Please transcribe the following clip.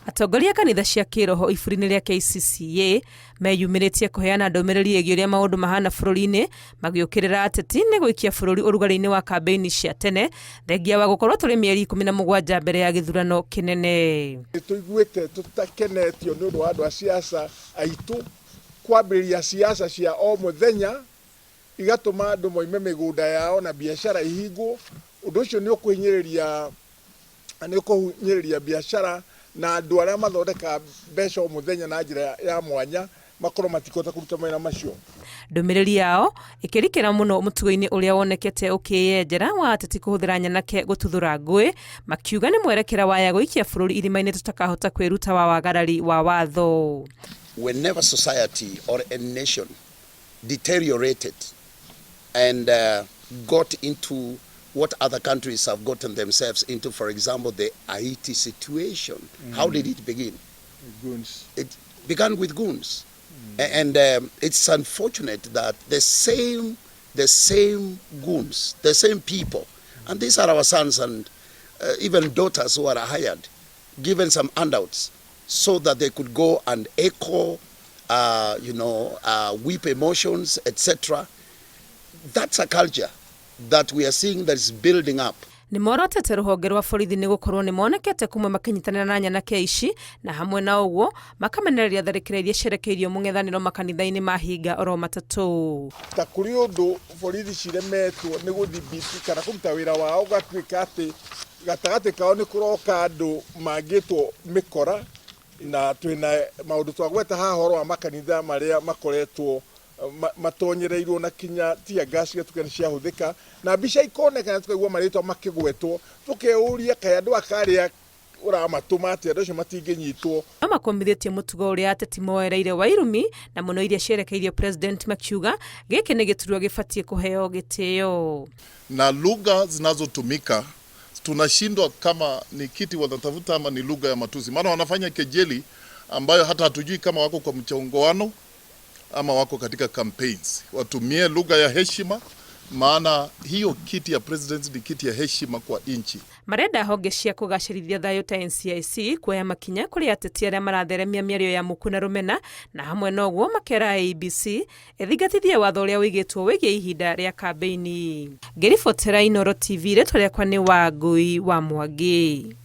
Atongoria kanitha cia kiroho iburi-inĩ rĩa KCAA meyumĩrĩtie kũheana ndũmĩrĩri ĩgiĩ ũrĩa maũndũ mahana bũrũri-inĩ magĩũkĩrĩra ateti nĩ gũikia bũrũri ũrugarĩ-inĩ wa kambĩini cia tene thengia wa gũkorwo tũrĩ mĩeri 17 mbere ya gĩthurano kĩnene. Tũiguĩte tũtakenetio nĩ ũndũ wa andũ a siasa aitũ kwambĩrĩria siasa cia o mũthenya igatũma andũ moime mĩgũnda yao na biacara ihingwo. Ũndũ ũcio nĩ ũkũhinyĩrĩria biacara na andũ arĩa mathondeka mbeca o mũthenya na njĩra ya mwanya makorwo matikota kũruta mawĩra macio. Ndũmĩrĩri yao ĩkĩrikĩra mũno mũtugo-inĩ ũrĩa wonekete ũkĩyenjera wa ateti kũhũthĩra nyanake gũtuthũra ngũĩ, makiuga nĩ mwerekera waya gũikia bũrũri irima-inĩ tũtakahota kwĩruta wa wagarari wa watho. Whenever society or a nation deteriorated and got into what other countries have gotten themselves into, for example, the Haiti situation. How did it begin? Goons. It began with goons. And it's unfortunate that the same goons, the same people, and these are our sons and even daughters who are hired, given some handouts so that they could go and echo, weep emotions, etc. That's a culture that we are seeing that is building up. Nĩ morotete rũhonge rwa borithi nĩ gũkorwo nĩ monekete kumwe makinyitanĩra na nyanake ici na hamwe na ũguo makamenereria tharĩkĩra iria cerekeirio mũng'ethanĩro makanitha-inĩ mahinga oro matatũ. Ta kũrĩ ũndũ borithi ciremetwo nĩ gũthibiti kana kũruta wĩra wao gatuĩka atĩ gatagatĩ kao nĩ kũroka andũ mangĩtwo mĩkora na twĩna maũndũ twagweta haha ũhoro wa makanitha marĩa makoretwo matonyereirwo na kinya tia gas gatuka ciahũthĩka na mbica ikoneka tukaigua marĩtwa makĩgwetwo tukeuria kaĩ andũ akarĩa ũramatũma atĩ andũ acio matingĩnyitwo. No makomithĩtie mũtugo ũrĩa ateti moereire wa irumi na mũno iria cierekeirio president makiuga gĩkĩ nĩ gĩturwa gĩbatiĩ kũheo gĩtĩo. Na lugha zinazotumika tunashindwa kama ni kiti wanatafuta ama ni lugha ya matusi, maana wanafanya kejeli ambayo hata hatujui kama wako kwa mchongoano ama wako katika campaigns. Watumie lugha ya heshima, maana hiyo kiti ya president ni kiti ya heshima kwa inchi. Marenda honge cia kũgacĩrithia thayũ ta NCIC kuoya makinya kũrĩ ateti arĩa maratheremia mĩario ya mũku na rũmena na hamwe na ũguo makera ABC ĩthingatithie watho ũrĩa wĩigĩtwo wĩgiĩ ihinda rĩa kambĩini. Ngĩribotera Inooro TV rĩtwa rĩakwa nĩ Wangui wa Mwangi.